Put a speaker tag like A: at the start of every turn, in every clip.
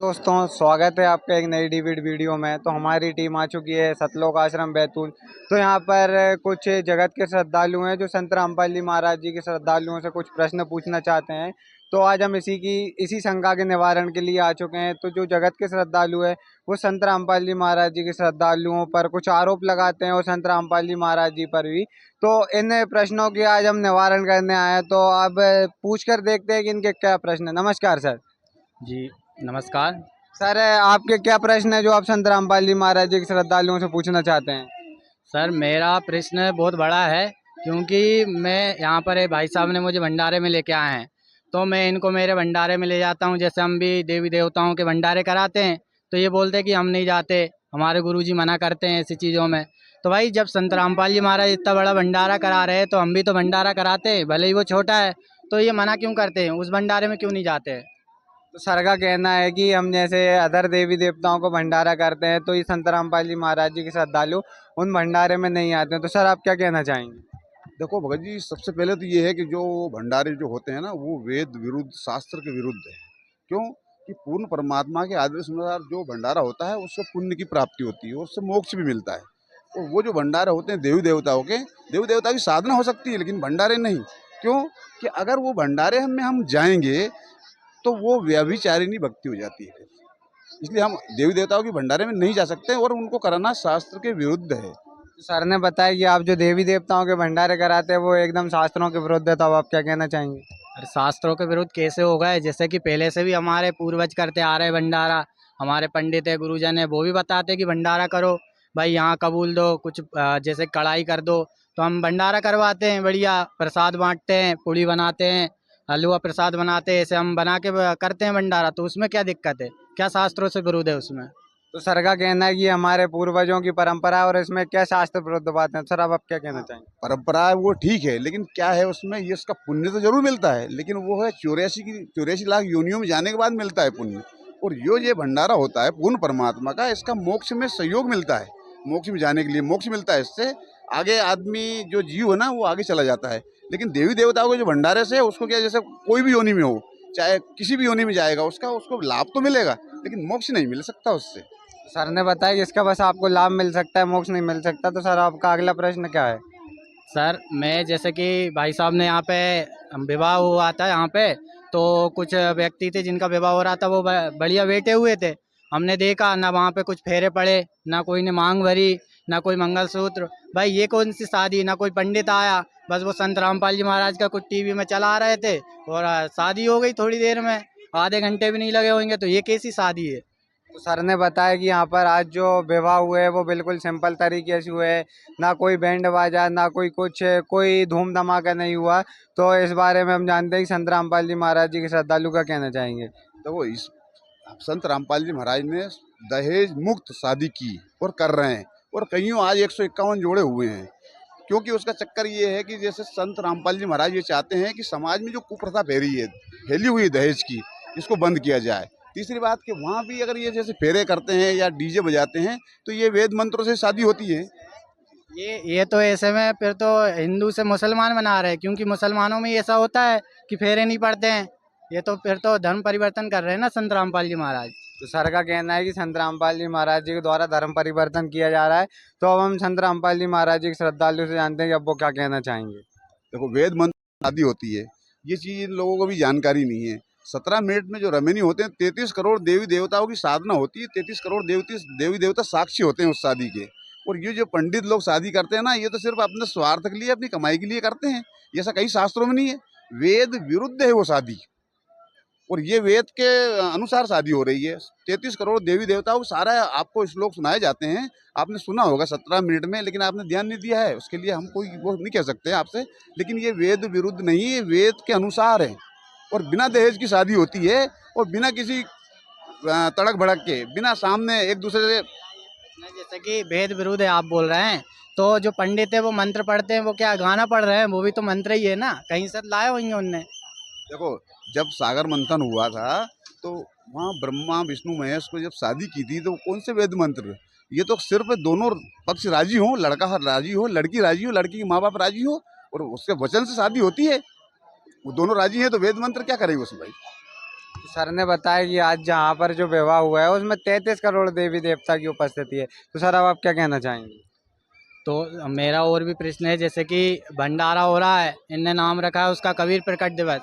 A: दोस्तों, स्वागत है आपका एक नई डिविड वीडियो में। तो हमारी टीम आ चुकी है सतलोक आश्रम बैतूल। तो यहाँ पर कुछ जगत के श्रद्धालु हैं जो संत रामपाल जी महाराज जी के श्रद्धालुओं से कुछ प्रश्न पूछना चाहते हैं। तो आज हम इसी शंका के निवारण के लिए आ चुके हैं। तो जो जगत के श्रद्धालु है वो संत रामपाल जी महाराज जी के श्रद्धालुओं पर कुछ आरोप लगाते हैं और संत रामपाल जी महाराज जी पर भी। तो इन प्रश्नों की आज हम निवारण करने आए हैं। तो अब पूछ कर देखते हैं कि इनके क्या प्रश्न है। नमस्कार सर।
B: जी नमस्कार।
A: सर, आपके क्या प्रश्न है जो आप संत रामपाल जी महाराज जी के श्रद्धालुओं से पूछना चाहते हैं?
B: सर मेरा प्रश्न बहुत बड़ा है, क्योंकि मैं यहाँ पर भाई साहब ने मुझे भंडारे में लेके आए हैं, तो मैं इनको मेरे भंडारे में ले जाता हूँ। जैसे हम भी देवी देवताओं के भंडारे कराते हैं, तो ये बोलते हैं कि हम नहीं जाते, हमारे गुरुजी मना करते हैं ऐसी चीज़ों में। तो भाई जब संत रामपाल जी महाराज इतना बड़ा भंडारा करा रहे हैं, तो हम भी तो भंडारा कराते हैं, भले ही वो छोटा है। तो ये मना क्यों करते हैं, उस भंडारे में क्यों नहीं जाते हैं?
A: तो सर का कहना है कि हम जैसे अदर देवी देवताओं को भंडारा करते हैं, तो ये संत रामपाल जी महाराज जी के श्रद्धालु उन भंडारे में नहीं आते हैं। तो सर, आप क्या कहना चाहेंगे?
C: देखो भगत जी, सबसे पहले तो ये है कि जो भंडारे जो होते हैं ना, वो वेद विरुद्ध, शास्त्र के विरुद्ध है। क्यों? कि पूर्ण परमात्मा के आदेश अनुसार जो भंडारा होता है उससे पुण्य की प्राप्ति होती है और उससे मोक्ष भी मिलता है। और वो जो भंडारे होते हैं देवी देवता की साधना हो सकती है, लेकिन भंडारे नहीं। क्यों? कि अगर वो भंडारे में हम जाएंगे तो वो व्यभिचारिणी भक्ति हो जाती है। इसलिए हम देवी देवताओं के भंडारे में नहीं जा सकते और उनको कराना शास्त्र के विरुद्ध है।
A: तो सर ने बताया कि आप जो देवी देवताओं के भंडारे कराते हैं वो एकदम शास्त्रों के विरुद्ध है। तो अब आप क्या कहना चाहेंगे?
B: अरे शास्त्रों के विरुद्ध कैसे हो गए? जैसे कि पहले से भी हमारे पूर्वज करते आ रहे भंडारा। हमारे पंडित है, गुरुजन है, वो भी बताते कि भंडारा करो भाई, यहाँ कबूल दो कुछ, जैसे कढ़ाई कर दो। तो हम भंडारा करवाते हैं, बढ़िया प्रसाद बांटते हैं, पूड़ी बनाते हैं, हलवा प्रसाद बनाते हैं, ऐसे हम बना के करते हैं भंडारा। तो उसमें क्या दिक्कत है? क्या शास्त्रों से विरुद्ध है उसमें?
A: तो सर का कहना है कि हमारे पूर्वजों की परंपरा है और इसमें क्या शास्त्र विरुद्ध बात है। सर, अब आप क्या कहना चाहेंगे?
C: परंपरा है वो ठीक है, लेकिन क्या है उसमें, ये इसका पुण्य तो जरूर मिलता है, लेकिन वो है 84 लाख योनियों में जाने के बाद मिलता है पुण्य। और ये भंडारा होता है पूर्ण परमात्मा का, इसका मोक्ष में सहयोग मिलता है। मोक्ष में जाने के लिए मोक्ष मिलता है, इससे आगे आदमी जो जीव है ना वो आगे चला जाता है। लेकिन देवी देवताओं के जो भंडारे से उसको क्या, जैसे कोई भी योनि में हो, चाहे किसी भी योनि में जाएगा, उसको लाभ तो मिलेगा, लेकिन मोक्ष नहीं मिल सकता उससे।
A: सर ने बताया कि इसका बस आपको लाभ मिल सकता है, मोक्ष नहीं मिल सकता। तो सर, आपका अगला प्रश्न क्या है?
B: सर मैं जैसे कि भाई साहब ने यहाँ पे विवाह हुआ था यहाँ पे, तो कुछ व्यक्ति थे जिनका विवाह हो रहा था, वो बढ़िया बैठे हुए थे। हमने देखा ना वहाँ पे कुछ फेरे पड़े, ना कोई ने मांग भरी, ना कोई मंगलसूत्र। भाई ये कौन सी शादी? ना कोई पंडित आया, बस वो संत रामपाल जी महाराज का कुछ टीवी में चला रहे थे और शादी हो गई थोड़ी देर में, आधे घंटे भी नहीं लगे होंगे। तो ये कैसी शादी है?
A: तो सर ने बताया कि यहाँ पर आज जो विवाह हुए हैं वो बिल्कुल सिंपल तरीके से हुए हैं। ना कोई बैंड बाजा, ना कोई कुछ, कोई धूम धमाका नहीं हुआ। तो इस बारे में हम जानते हैं कि संत रामपाल जी महाराज जी के श्रद्धालु का कहना चाहेंगे।
C: देखो, इस संत रामपाल जी महाराज ने दहेज मुक्त शादी की और कर रहे हैं, और कईयों आज 151 जोड़े हुए हैं। क्योंकि उसका चक्कर ये है कि जैसे संत रामपाल जी महाराज ये चाहते हैं कि समाज में जो कुप्रथा फैली हुई है दहेज की, इसको बंद किया जाए। तीसरी बात कि वहाँ भी अगर ये जैसे फेरे करते हैं या डीजे बजाते हैं, तो ये वेद मंत्रों से शादी होती है।
B: ये तो ऐसे में फिर तो हिंदू से मुसलमान बना रहे हैं, क्योंकि मुसलमानों में ऐसा होता है कि फेरे नहीं पड़ते हैं। ये तो फिर तो धर्म परिवर्तन कर रहे हैं ना संत रामपाल जी महाराज।
A: तो सर का कहना है कि संत रामपाल जी महाराज जी के द्वारा धर्म परिवर्तन किया जा रहा है। तो अब हम संत रामपाल जी महाराज जी के श्रद्धालु से जानते हैं कि अब वो क्या कहना चाहेंगे।
C: देखो, वेद मंत्र शादी होती है, ये चीज़ इन लोगों को भी जानकारी नहीं है। 17 मिनट में जो रमेनी होते हैं, 33 करोड़ देवी देवताओं की साधना होती है, 33 करोड़ देवी देवता साक्षी होते हैं उस शादी के। और ये जो पंडित लोग शादी करते हैं ना, ये तो सिर्फ अपने स्वार्थ के लिए, अपनी कमाई के लिए करते हैं। ये ऐसा कई शास्त्रों में नहीं है। वेद विरुद्ध है वो शादी, और ये वेद के अनुसार शादी हो रही है। 33 करोड़ देवी देवताओं को सारा आपको श्लोक सुनाए जाते हैं, आपने सुना होगा 17 मिनट में, लेकिन आपने ध्यान नहीं दिया है। उसके लिए हम कोई वो नहीं कह सकते आपसे, लेकिन ये वेद विरुद्ध नहीं है, वेद के अनुसार है। और बिना दहेज की शादी होती है, और बिना किसी तड़क भड़क के, बिना सामने एक दूसरे से।
B: जैसे कि भेद विरुद्ध है आप बोल रहे हैं, तो जो पंडित है वो मंत्र पढ़ते हैं, वो क्या गाना पढ़ रहे हैं? वो भी तो मंत्र ही है ना, कहीं से लाए होंगे उनने।
C: देखो, जब सागर मंथन हुआ था, तो वहाँ ब्रह्मा विष्णु महेश को जब शादी की थी, तो कौन से वेद मंत्र? ये तो सिर्फ दोनों पक्ष राजी हो, लड़का राजी हो, लड़की राजी हो, लड़की के माँ बाप राजी हो, और उसके वचन से शादी होती है। वो दोनों राजी हैं, तो वेद मंत्र क्या करेंगे उसमें भाई?
A: सर ने बताया कि आज जहाँ पर जो विवाह हुआ है उसमें 33 करोड़ देवी देवता की उपस्थिति है, तो सर अब आप क्या कहना चाहेंगे?
B: तो मेरा और भी प्रश्न है, जैसे कि भंडारा हो रहा है, इनने नाम रखा है उसका कबीर प्रकट दिवस।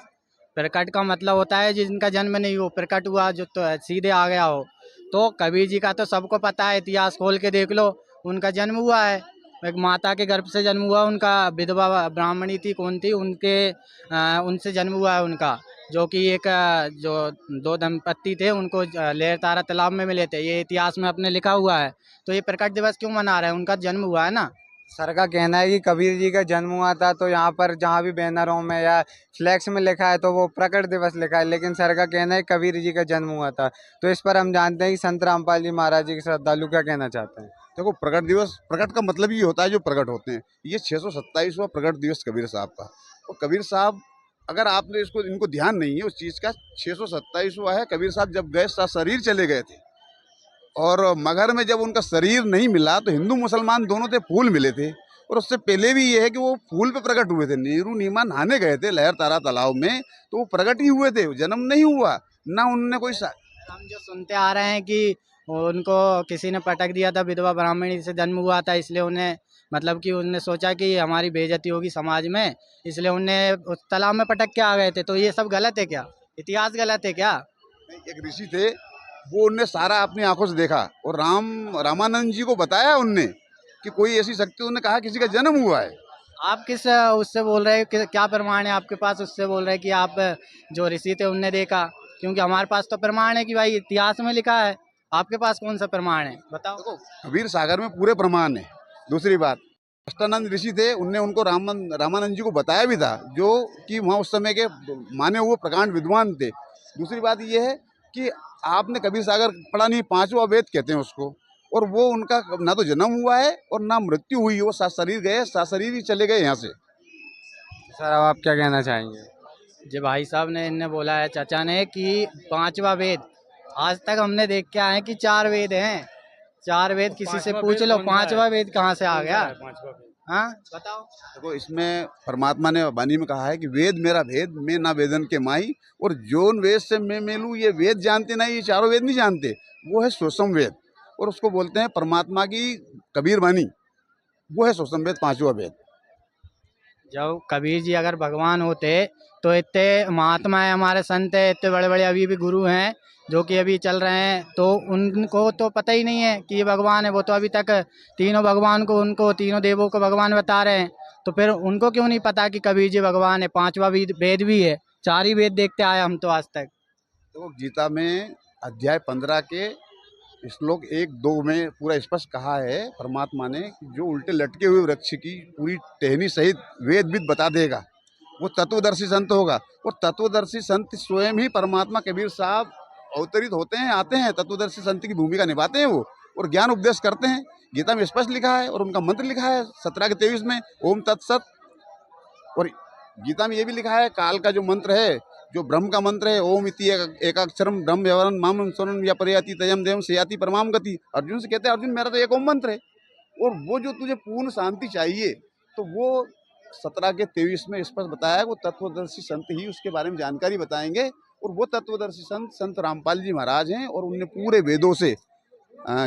B: प्रकट का मतलब होता है जिनका जन्म नहीं हो, प्रकट हुआ जो तो सीधे आ गया हो। तो कबीर जी का तो सबको पता है, इतिहास खोल के देख लो, उनका जन्म हुआ है, एक माता के गर्भ से जन्म हुआ उनका। विधवा ब्राह्मणी थी, कौन थी उनके, उनसे जन्म हुआ है उनका। जो कि एक जो दो दंपत्ति थे उनको लेर तारा तालाब में मिले थे, ये इतिहास में अपने लिखा हुआ है। तो ये प्रकट दिवस क्यों मना रहे हैं? उनका जन्म हुआ है ना।
A: सर का कहना है कि कबीर जी का जन्म हुआ था, तो यहाँ पर जहाँ भी बैनरों में या फ्लैक्स में लिखा है तो वो प्रकट दिवस लिखा है, लेकिन सर का कहना है कबीर जी का जन्म हुआ था। तो इस पर हम जानते हैं कि संत रामपाल जी महाराज जी के श्रद्धालु क्या कहना चाहते हैं।
C: देखो, प्रकट दिवस, प्रकट का मतलब ये होता है जो प्रकट होते हैं। ये 627वां प्रकट दिवस कबीर साहब का। और कबीर साहब, अगर आपने इसको, इनको ध्यान नहीं है उस चीज़ का, 627वां है। कबीर साहब जब गए शरीर चले गए थे, और मगहर में जब उनका शरीर नहीं मिला तो हिंदू मुसलमान दोनों थे, फूल मिले थे। और उससे पहले भी ये है कि वो फूल पे प्रकट हुए थे। नेहरू नीमा नहाने गए थे लहर तारा तालाब में, तो वो प्रकट ही हुए थे, जन्म नहीं हुआ ना उनने कोई
B: हम जो सुनते आ रहे हैं कि उनको किसी ने पटक दिया था, विधवा ब्राह्मणी से जन्म हुआ था, इसलिए उन्हें, मतलब कि उनने सोचा कि हमारी बेइज्जती होगी समाज में, इसलिए उन्हें उस तालाब में पटक के आ गए थे। तो ये सब गलत है क्या? इतिहास गलत है क्या?
C: एक ऋषि थे, वो उनने सारा अपनी आंखों से देखा, और रामानंद जी को बताया उनने कि कोई ऐसी शक्ति, उन्होंने कहा किसी का जन्म हुआ है।
B: आप किस उससे बोल रहे हैं कि क्या प्रमाण है आपके पास उससे बोल रहे हैं कि आप जो ऋषि थे उनने देखा? क्योंकि हमारे पास तो प्रमाण है कि भाई इतिहास में लिखा है। आपके पास कौन सा प्रमाण है, बताओ।
C: देखो, कबीर सागर में पूरे प्रमाण है। दूसरी बात, अष्टानंद ऋषि थे, उनने उनको रामानंद जी को बताया भी था, जो कि वहाँ उस समय के माने हुए प्रकांड विद्वान थे। दूसरी बात ये है कि आपने कबीर सागर पढ़ा नहीं, पांचवा वेद कहते हैं उसको। और वो उनका ना तो जन्म हुआ है और ना मृत्यु हुई, वो सात शरीर गए, सात शरीर ही चले गए यहाँ से।
A: सर अब आप क्या कहना चाहेंगे?
B: जो भाई साहब ने इनने बोला है, चाचा ने, कि पांचवा वेद, आज तक हमने देख के आए हैं कि चार वेद हैं। चार वेद किसी से पूछ लो, पांचवा वेद कहाँ से आ गया? हाँ, बताओ।
C: देखो, इसमें परमात्मा ने वाणी में कहा है कि वेद मेरा भेद, मैं ना वेदन के माई। और जोन वेद से मैं मेलूँ, ये वेद जानते नहीं, ये चारों वेद नहीं जानते। वो है सोसम वेद, और उसको बोलते हैं परमात्मा की कबीर वाणी। वो है सोसम वेद, पांचवा वेद।
B: जब कबीर जी अगर भगवान होते तो इतने महात्मा है, हमारे संत है, इतने बड़े बड़े अभी भी गुरु हैं जो कि अभी चल रहे हैं, तो उनको तो पता ही नहीं है कि ये भगवान है। वो तो अभी तक तीनों भगवान को, उनको तीनों देवों को भगवान बता रहे हैं। तो फिर उनको क्यों नहीं पता कि कबीर जी भगवान है? पांचवा वेद भी है, चार ही वेद देखते आए हम तो आज तक।
C: तो गीता में अध्याय 15 के श्लोक 1-2 में पूरा स्पष्ट कहा है परमात्मा ने कि जो उल्टे लटके हुए वृक्ष की पूरी टहनी सहित वेद विद बता देगा, वो तत्वदर्शी संत होगा। और तत्वदर्शी संत स्वयं ही परमात्मा कबीर साहब अवतरित होते हैं, आते हैं, तत्वदर्शी संत की भूमिका निभाते हैं वो, और ज्ञान उपदेश करते हैं। गीता में स्पष्ट लिखा है, और उनका मंत्र लिखा है 17 के 23 में, ओम तत्सत। और गीता में ये भी लिखा है, काल का जो मंत्र है, जो ब्रह्म का मंत्र है, ओम इति एकाक्षरम ब्रह्म व्यवहारम माम स्वरम या परयाति तयम देवम सेयाति परमाम गति। अर्जुन से कहते हैं, अर्जुन मेरा तो एक ओम मंत्र है। और वो जो तुझे पूर्ण शांति चाहिए, तो वो 17 के 23 में स्पष्ट बताया है। वो तत्वदर्शी संत ही उसके बारे में जानकारी बताएंगे। और वो तत्वदर्शी संत संत रामपाल जी महाराज हैं, और उनने पूरे वेदों से,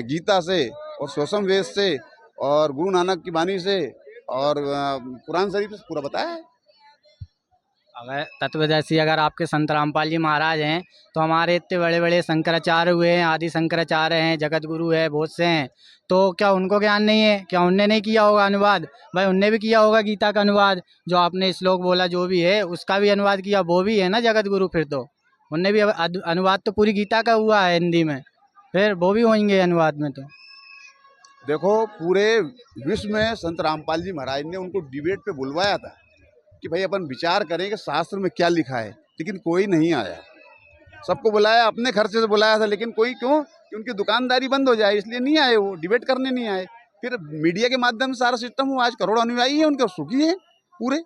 C: गीता से, और सोसम वेद से, और गुरु नानक की वाणी से, और कुरान शरीफ से पूरा बताया है।
B: अगर तत्वदर्शी अगर आपके संत रामपाल जी महाराज हैं, तो हमारे इतने बड़े बड़े शंकराचार्य हुए हैं, आदि शंकराचार्य हैं, जगत गुरु है, बहुत से हैं। तो क्या उनको ज्ञान नहीं है? क्या उनने नहीं किया होगा अनुवाद? भाई उनने भी किया होगा गीता का अनुवाद, जो आपने श्लोक बोला जो भी है उसका भी अनुवाद किया, वो भी है ना जगत गुरु। फिर तो उनने भी अनुवाद तो पूरी गीता का हुआ है हिंदी में, फिर वो भी होंगे अनुवाद में। तो
C: देखो, पूरे विश्व में संत रामपाल जी महाराज ने उनको डिबेट पे बुलवाया था कि भाई अपन विचार करें कि शास्त्र में क्या लिखा है, लेकिन कोई नहीं आया। सबको बुलाया, अपने खर्चे से बुलाया था, लेकिन कोई, क्यों? कि उनकी दुकानदारी बंद हो जाए, इसलिए नहीं आए, वो डिबेट करने नहीं आए। फिर मीडिया के माध्यम से सारा सिस्टम हुआ, आज करोड़ों अनुयायी है उनके, सुखी है पूरे।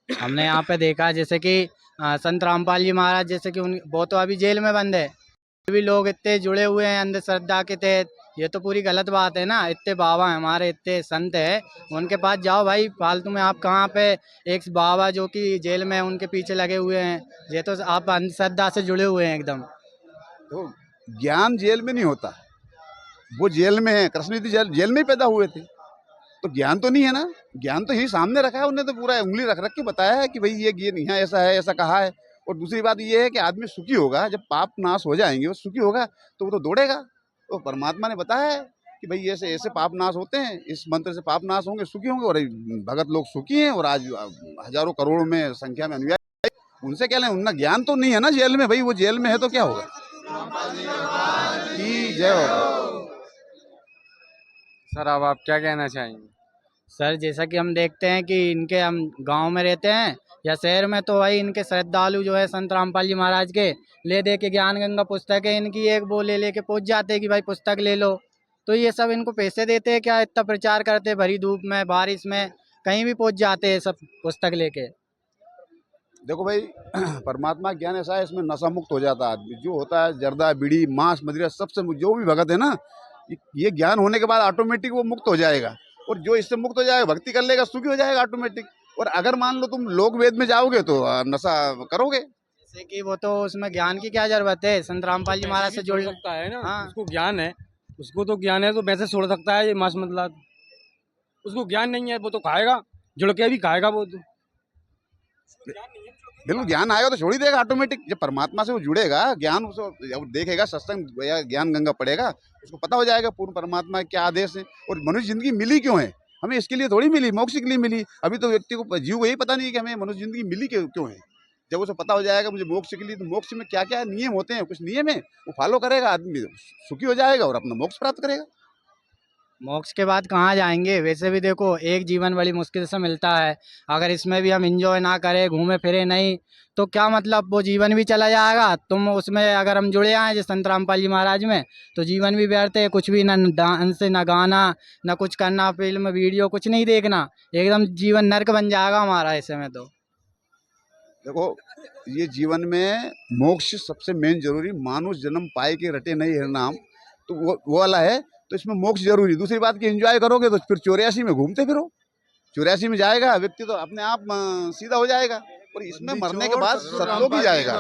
B: हमने यहाँ पे देखा जैसे कि संत रामपाल जी महाराज, जैसे कि उन वो तो अभी जेल में बंद है, भी लोग इतने जुड़े हुए हैं अंधश्रद्धा के तहत ये तो पूरी गलत बात है ना। इतने बाबा हैं हमारे, इतने संत हैं, उनके पास जाओ भाई। फालतू में आप कहाँ पे एक बाबा जो कि जेल में हैं, उनके पीछे लगे हुए हैं। ये तो आप अंधश्रद्धा से जुड़े हुए हैं एकदम।
C: तो ज्ञान जेल में नहीं होता, वो जेल में है, कृष्ण जी जेल में ही पैदा हुए थे, तो ज्ञान तो नहीं है ना। ज्ञान तो यही सामने रखा है, उन्हें तो पूरा उंगली रख रख के बताया है कि भाई ये नहीं है, ऐसा है, ऐसा कहा है। और दूसरी बात ये है कि आदमी सुखी होगा जब पाप नाश हो जाएंगे, वो सुखी होगा तो वो तो दौड़ेगा। तो परमात्मा ने बताया है कि भाई ऐसे ऐसे पाप नाश होते हैं, इस मंत्र से पाप नाश होंगे, सुखी होंगे। और भगत लोग सुखी हैं, और आज हजारों करोड़ों में संख्या में अनुयायी, उनसे क्या लें, उनका ज्ञान तो नहीं है ना जेल में। भाई वो जेल में है तो क्या होगा। की जय हो।
A: सर अब आप क्या कहना चाहेंगे?
B: सर जैसा कि हम देखते हैं कि इनके, हम गांव में रहते हैं या शहर में, तो भाई इनके श्रद्धालु जो है संत रामपाल जी महाराज के ले दे के ज्ञान गंगा पुस्तक है इनकी, एक वो ले लेके पहुंच जाते हैं कि भाई पुस्तक ले लो। तो ये सब इनको पैसे देते हैं क्या? इतना प्रचार करते हैं, भरी धूप में बारिश में कहीं भी पहुंच जाते हैं सब पुस्तक लेके।
C: देखो भाई, परमात्मा ज्ञान ऐसा है, इसमें नशा मुक्त हो जाता है आदमी। जो होता है जर्दा बीड़ी मांस मदिरा सबसे, जो भी भगत है ना, ये ज्ञान होने के बाद ऑटोमेटिक वो मुक्त हो जाएगा। और जो इससे मुक्त हो जाएगा, भक्ति कर लेगा, सुखी हो जाएगा ऑटोमेटिक। और अगर मान लो तुम लोक वेद में जाओगे तो नशा करोगे।
B: जैसे कि वो तो उसमें ज्ञान की क्या जरूरत है, संत रामपाल जी महाराज से जुड़
D: सकता है ना।
B: हाँ।
D: उसको ज्ञान है, उसको तो ज्ञान है, तो वैसे छोड़ सकता है ये मांस मतलब। उसको ज्ञान नहीं है, वो तो खाएगा, जुड़ के भी खाएगा वो तो।
C: बिल्कुल ज्ञान आएगा तो छोड़ ही देगा ऑटोमेटिक। जब परमात्मा से वो जुड़ेगा, ज्ञान उसको जब देखेगा, सत्संग या ज्ञान गंगा पड़ेगा, उसको पता हो जाएगा पूर्ण परमात्मा के क्या आदेश है। और मनुष्य जिंदगी मिली क्यों है, हमें इसके लिए थोड़ी मिली, मोक्ष के लिए मिली। अभी तो व्यक्ति को, जीव को यही पता नहीं है कि हमें मनुष्य जिंदगी मिली क्यों है। जब उसे पता हो जाएगा मुझे मोक्ष के लिए, तो मोक्ष में क्या क्या नियम होते हैं, कुछ नियम है, वो फॉलो करेगा, आदमी सुखी हो जाएगा और अपना मोक्ष प्राप्त करेगा।
B: मोक्ष के बाद कहाँ जाएंगे? वैसे भी देखो, एक जीवन बड़ी मुश्किल से मिलता है। अगर इसमें भी हम इंजॉय ना करें, घूमे फिरे नहीं, तो क्या मतलब, वो जीवन भी चला जाएगा। तुम उसमें अगर हम जुड़े आए जैसे संत रामपाल जी महाराज में, तो जीवन भी व्यर्थ है। कुछ भी ना डांस, ना गाना, ना कुछ करना, फिल्म वीडियो कुछ नहीं देखना, एकदम जीवन नर्क बन जाएगा हमारा ऐसे में। तो
C: देखो, ये जीवन में मोक्ष सबसे मेन जरूरी, मानुष जन्म पाए के रटे नहीं हर नाम, तो वो वाला है। तो इसमें मोक्ष जरूरी। दूसरी बात की एंजॉय करोगे तो फिर 84 में घूमते फिरो। 84 में जाएगा व्यक्ति तो अपने आप सीधा हो जाएगा। और इसमें मरने के बाद सतलोक ही जाएगा।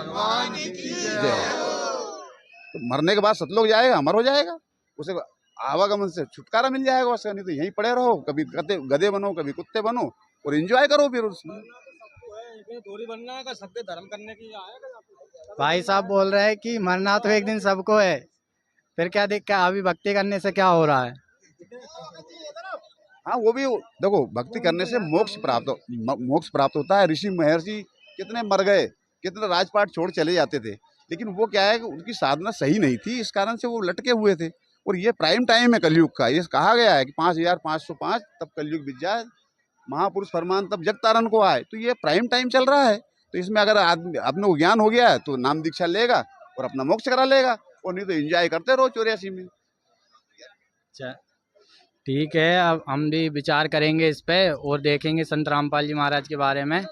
C: तो मरने के बाद सतलोक जाएगा, अमर हो जाएगा, उसे आवागमन से छुटकारा मिल जाएगा उसका। नहीं तो यहीं पड़े रहो, कभी गधे बनो, कभी कुत्ते बनो, और एंजॉय करो फिर उसमें।
D: थोड़ी बनना है, सबके धर्म करने की आएगा।
B: भाई साहब बोल रहे हैं कि मरना तो एक दिन सबको है, फिर क्या दिक्कत, अभी भक्ति करने से क्या हो रहा है?
C: हाँ, वो भी देखो, भक्ति करने से मोक्ष प्राप्त होता है। ऋषि महर्षि कितने मर गए, कितने राजपाट छोड़ चले जाते थे, लेकिन वो क्या है कि उनकी साधना सही नहीं थी, इस कारण से वो लटके हुए थे। और ये प्राइम टाइम है कलयुग का। ये कहा गया है कि 5505 तब कलयुग बीत जाए, महापुरुष फरमान तब जग तारण को आए। तो ये प्राइम टाइम चल रहा है। तो इसमें अगर आदमी, अपने को ज्ञान हो गया है, तो नाम दीक्षा लेगा और अपना मोक्ष करा लेगा, और नहीं तो एंजॉय करते रहो 84 में।
B: अच्छा, ठीक है, अब हम भी विचार करेंगे इस पे और देखेंगे संत रामपाल जी महाराज के बारे में।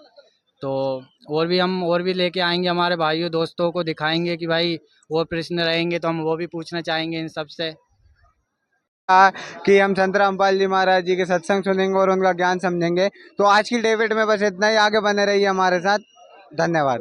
B: तो और भी लेके आएंगे, हमारे भाइयों दोस्तों को दिखाएंगे कि भाई और प्रश्न रहेंगे तो हम वो भी पूछना चाहेंगे इन सब से।
A: कि हम संत रामपाल जी महाराज जी के सत्संग सुनेंगे और उनका ज्ञान समझेंगे। तो आज की डेट में बस इतना ही। आगे बने रहिए हमारे साथ। धन्यवाद।